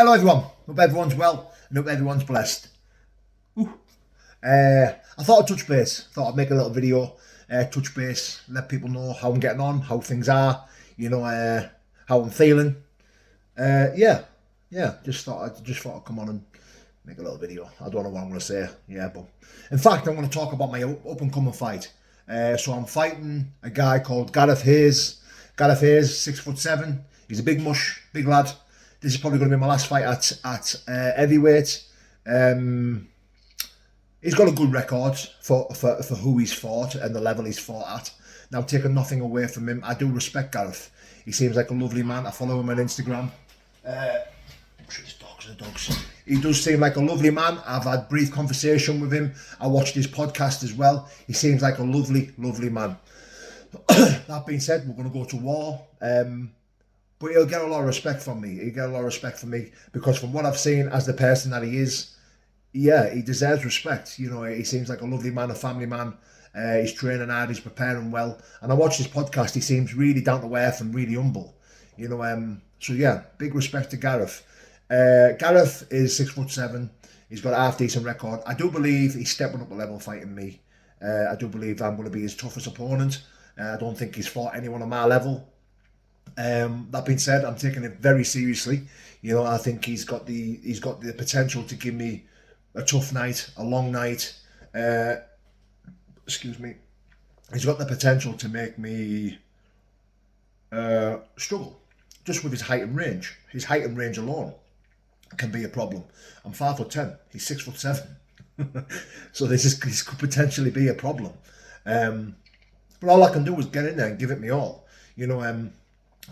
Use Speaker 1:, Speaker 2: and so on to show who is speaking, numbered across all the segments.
Speaker 1: Hello everyone, hope everyone's well and hope everyone's blessed. I thought I'd touch base, thought I'd make a little video, touch base, let people know how I'm getting on, how things are, how I'm feeling. Yeah, just thought I'd come on and make a little video. I don't know what I'm going to say, but in fact I'm going to talk about my up and coming fight. So I'm fighting a guy called Gareth Hayes. Gareth Hayes, 6'7". He's a big mush, big lad. This is probably going to be my last fight at heavyweight. He's got a good record for who he's fought and the level he's fought at. Now, taking nothing away from him, I do respect Gareth. He seems like a lovely man. I follow him on Instagram. Dogs. He does seem like a lovely man. I've had brief conversation with him. I watched his podcast as well. He seems like a lovely, lovely man. That being said, we're going to go to war. But he'll get a lot of respect from me. He'll get a lot of respect from me because from what I've seen as the person that he is, yeah, he deserves respect. You know, he seems like a lovely man, a family man. He's training hard, he's preparing well. And I watched his podcast, he seems really down to earth and really humble. So yeah, big respect to Gareth. Gareth is 6'7". He's got a half decent record. I do believe he's stepping up a level fighting me. I do believe I'm going to be his toughest opponent. I don't think he's fought anyone on my level. That being said, I'm taking it very seriously. I think he's got the potential to give me a tough night, a long night. Excuse me. He's got the potential to make me struggle just with his height and range. His height and range alone can be a problem. I'm 5'10". He's 6'7". So this could potentially be a problem. But all I can do is get in there and give it me all.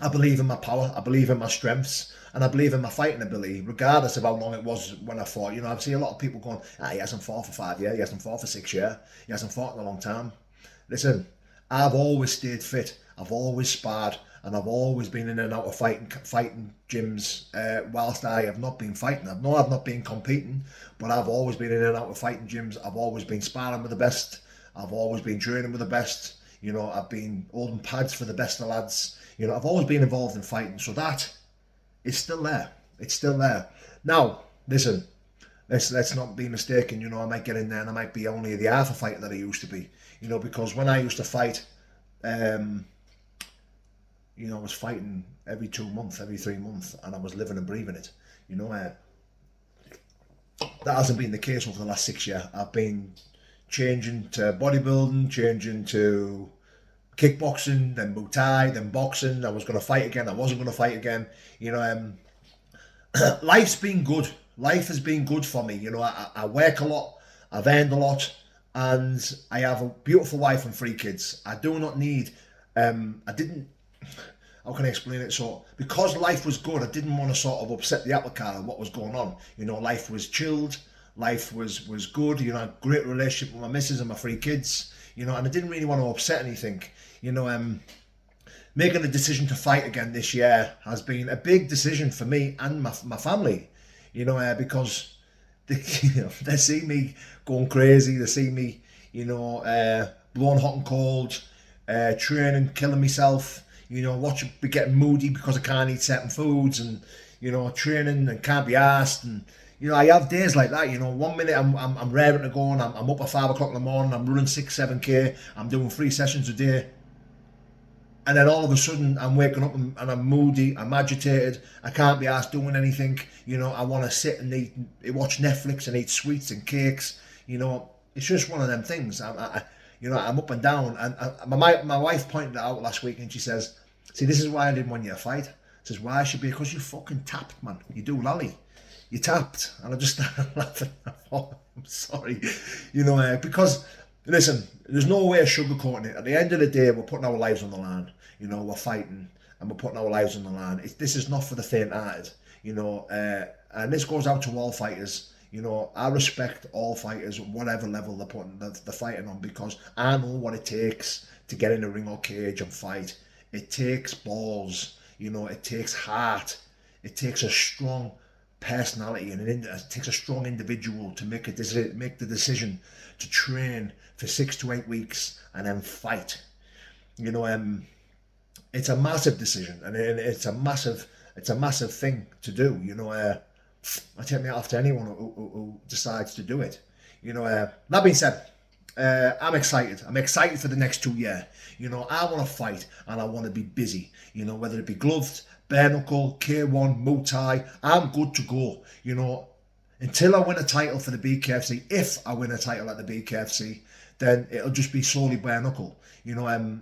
Speaker 1: I believe in my power, I believe in my strengths, and I believe in my fighting ability, regardless of how long it was when I fought. I see a lot of people going, he hasn't fought for 5 years, he hasn't fought for 6 years, he hasn't fought in a long time. Listen, I've always stayed fit, I've always sparred, and I've always been in and out of fighting gyms whilst I have not been fighting. I've not been competing, but I've always been in and out of fighting gyms. I've always been sparring with the best, I've always been training with the best. I've been holding pads for the best of lads. I've always been involved in fighting, so that is still there. It's still there. Now, listen, let's not be mistaken. I might get in there and I might be only the half a fighter that I used to be. Because when I used to fight, I was fighting every 2 months, every 3 months, and I was living and breathing it. That hasn't been the case over the last 6 years. I've been changing to bodybuilding, changing to kickboxing, then Muay Thai, then boxing. I was going to fight again, I wasn't going to fight again. Life's been good. Life has been good for me. I work a lot, I've earned a lot, and I have a beautiful wife and 3 kids. I do not need, how can I explain it? So, because life was good, I didn't want to sort of upset the apple cart of what was going on. Life was chilled, life was good. I had a great relationship with my missus and my 3 kids. And I didn't really want to upset anything. Making the decision to fight again this year has been a big decision for me and my family. Because they see me going crazy. They see me, blowing hot and cold, training, killing myself. Watching me getting moody because I can't eat certain foods, and training and can't be asked. And I have days like that. 1 minute I'm raring to go, and I'm up at 5 o'clock in the morning. I'm running 6-7k. I'm doing 3 sessions a day. And then all of a sudden, I'm waking up and I'm moody, I'm agitated, I can't be asked doing anything. I want to sit and watch Netflix and eat sweets and cakes. It's just one of them things. I'm up and down. And my wife pointed it out last week, and she says, "See, this is why I didn't want you to fight." Says, "Why?" Should be because you fucking tapped, man. You do lolly. You tapped. And I just started laughing. Oh, I'm sorry. Because, listen, there's no way of sugarcoating it. At the end of the day, we're putting our lives on the line. We're fighting and we're putting our lives on the line. This is not for the faint-hearted. And this goes out to all fighters. I respect all fighters, whatever level they're putting the fighting on, because I know what it takes to get in a ring or cage and fight. It takes balls. It takes heart. It takes a strong personality, and it takes a strong individual to make the decision to train for 6 to 8 weeks and then fight. It's a massive decision, and it's a massive thing to do. I take my hat off to anyone who decides to do it. You know, that being said, I'm excited. I'm excited for the next 2 years. You know, I want to fight and I want to be busy. You know, whether it be gloved, bare knuckle, K1, Muay Thai, I'm good to go. You know, until I win a title for the BKFC, if I win a title at the BKFC, then it'll just be solely bare knuckle. You know,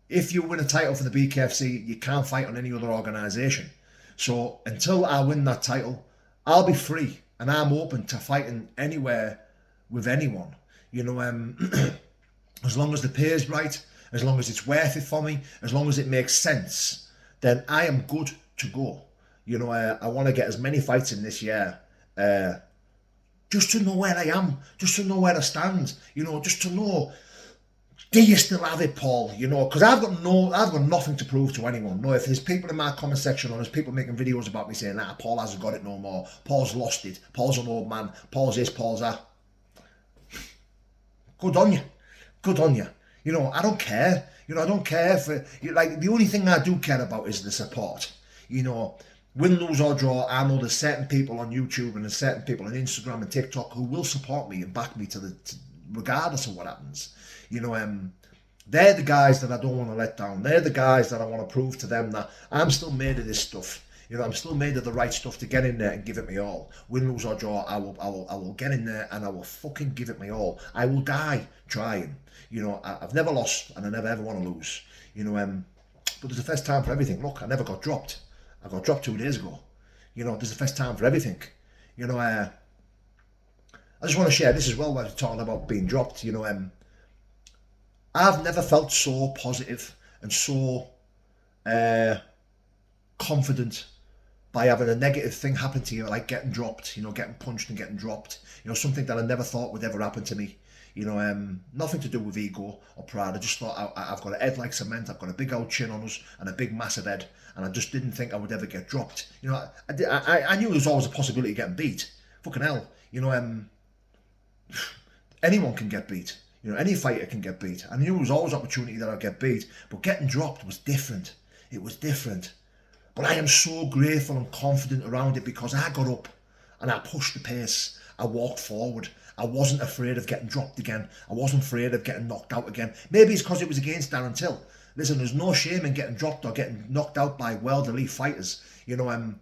Speaker 1: if you win a title for the BKFC, you can't fight on any other organisation. So until I win that title, I'll be free and I'm open to fighting anywhere with anyone. You know, as long as the pay is right, as long as it's worth it for me, as long as it makes sense, then I am good to go. You know, I want to get as many fights in this year, just to know where I am, just to know where I stand. You know, just to know, do you still have it, Paul? You know, because I've got nothing to prove to anyone. No, if there's people in my comment section or there's people making videos about me saying, Paul hasn't got it no more, Paul's lost it, Paul's an old man, Paul's this, Paul's that. Good on you. Good on you. You know, I don't care. You know, I don't care for, like, the only thing I do care about is the support. You know, win, lose or draw, I know there's certain people on YouTube and there's certain people on Instagram and TikTok who will support me and back me regardless of what happens. You know, they're the guys that I don't want to let down. They're the guys that I want to prove to them that I'm still made of this stuff. You know, I'm still made of the right stuff to get in there and give it me all. Win, lose or draw, I will get in there and I will fucking give it me all. I will die trying. You know, I've never lost and I never ever want to lose. You know, but there's a first time for everything. Look, I never got dropped. I got dropped 2 days ago. You know, there's a first time for everything. You know, I just want to share this as well while we're talking about being dropped. You know, I've never felt so positive and so confident by having a negative thing happen to you, like getting dropped, you know, getting punched and getting dropped, you know, something that I never thought would ever happen to me. You know, nothing to do with ego or pride. I just thought I've got a head like cement, I've got a big old chin on us and a big massive head, and I just didn't think I would ever get dropped. You know, I knew there was always a possibility of getting beat. Fucking hell. You know, anyone can get beat. You know, any fighter can get beat. I knew there was always opportunity that I'd get beat, but getting dropped was different. It was different. But I am so grateful and confident around it because I got up and I pushed the pace. I walked forward. I wasn't afraid of getting dropped again. I wasn't afraid of getting knocked out again. Maybe it's because it was against Darren Till. Listen, there's no shame in getting dropped or getting knocked out by world elite fighters. You know,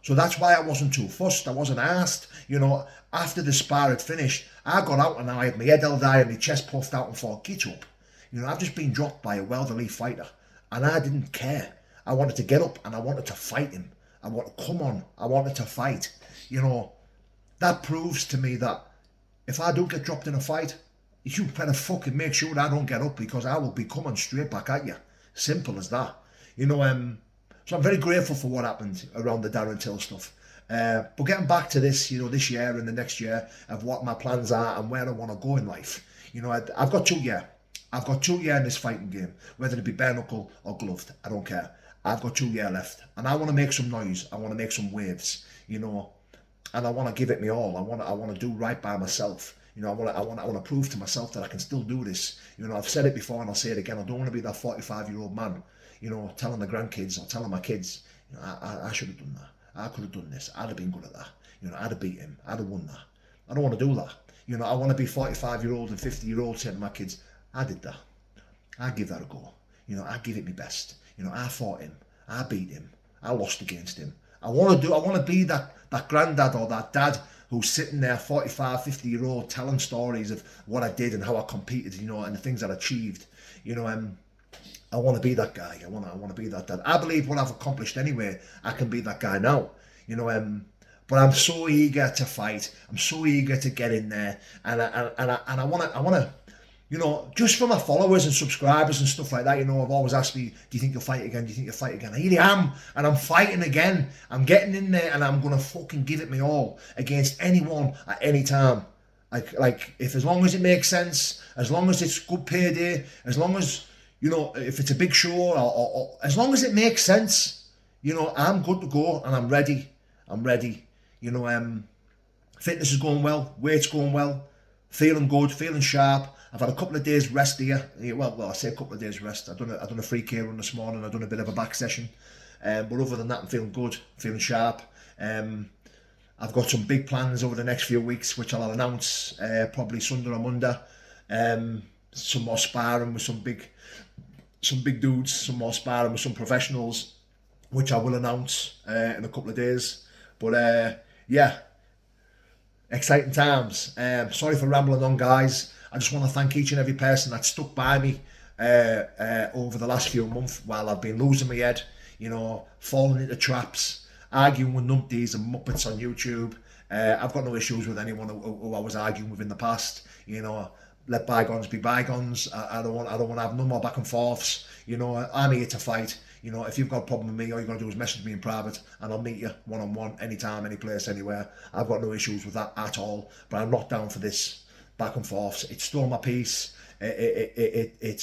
Speaker 1: so that's why I wasn't too fussed. I wasn't asked. You know, after the spar had finished, I got out and I had my head held high and my chest puffed out and thought, get up. You know, I've just been dropped by a world elite fighter and I didn't care. I wanted to get up and I wanted to fight him. I wanted to come on. I wanted to fight. You know, that proves to me that if I do get dropped in a fight, you better fucking make sure that I don't get up because I will be coming straight back at you. Simple as that. You know, so I'm very grateful for what happened around the Darren Till stuff. But getting back to this, you know, this year and the next year of what my plans are and where I want to go in life. You know, I've got 2 years. I've got 2 years in this fighting game, whether it be bare knuckle or gloved. I don't care. I've got 2 years left and I want to make some noise. I want to make some waves, you know, and I want to give it me all. I want to do right by myself. You know, I want to prove to myself that I can still do this. You know, I've said it before and I'll say it again. I don't want to be that 45-year-old man, you know, telling the grandkids or telling my kids, you know, I should have done that. I could have done this. I'd have been good at that. You know, I'd have beat him. I'd have won that. I don't want to do that. You know, I want to be 45-year-old and 50-year-old saying to my kids, I did that. I give that a go. You know, I give it my best. You know, I fought him. I beat him. I lost against him. I want to be that granddad or that dad who's sitting there 45, 50-year-old telling stories of what I did and how I competed, you know, and the things that I achieved. You know, I want to be that guy. I want to be that dad. I believe what I've accomplished anyway, I can be that guy now. You know, but I'm so eager to fight. I'm so eager to get in there, and I want to. You know, just for my followers and subscribers and stuff like that, you know, I've always asked me, do you think you'll fight again? Do you think you'll fight again? I really am, and I'm fighting again. I'm getting in there, and I'm going to fucking give it me all against anyone at any time. Like, if as long as it makes sense, as long as it's good payday, as long as, you know, if it's a big show, or as long as it makes sense, you know, I'm good to go, and I'm ready. I'm ready. You know, fitness is going well, weight's going well, feeling good, feeling sharp. I've had a couple of days rest here. Well, I say a couple of days rest. I've done a 3K run this morning. I've done a bit of a back session. But other than that, I'm feeling good, feeling sharp. I've got some big plans over the next few weeks, which I'll announce probably Sunday or Monday. Some more sparring with some big dudes, some more sparring with some professionals, which I will announce in a couple of days. But yeah, exciting times. Sorry for rambling on, guys. I just want to thank each and every person that stuck by me over the last few months while I've been losing my head, falling into traps, arguing with numpties and muppets on YouTube. I've got no issues with anyone who I was arguing with in the past. Let bygones be bygones. I don't want to have no more back and forths. I'm here to fight. If you've got a problem with me, all you got to do is message me in private, and I'll meet you one on one, anytime, any place, anywhere. I've got no issues with that at all. But I'm not down for this back and forths. It stole my peace. It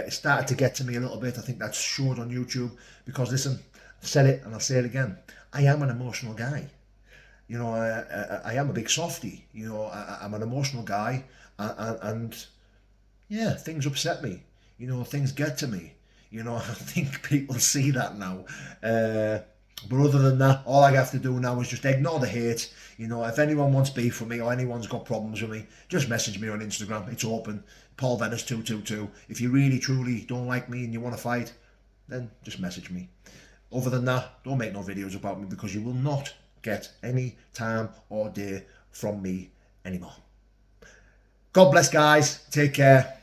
Speaker 1: started to get to me a little bit. I think that's showed on YouTube because, listen, I've said it and I'll say it again. I am an emotional guy. I am a big softie. I'm an emotional guy, and yeah, things upset me. Things get to me. I think people see that now. But other than that, all I have to do now is just ignore the hate. If anyone wants beef with me or anyone's got problems with me, just message me on Instagram. It's open. Paul Venice 222. If you really truly don't like me and you want to fight, then just message me. Other than that, don't make no videos about me, because you will not get any time or day from me anymore. God bless, guys. Take care.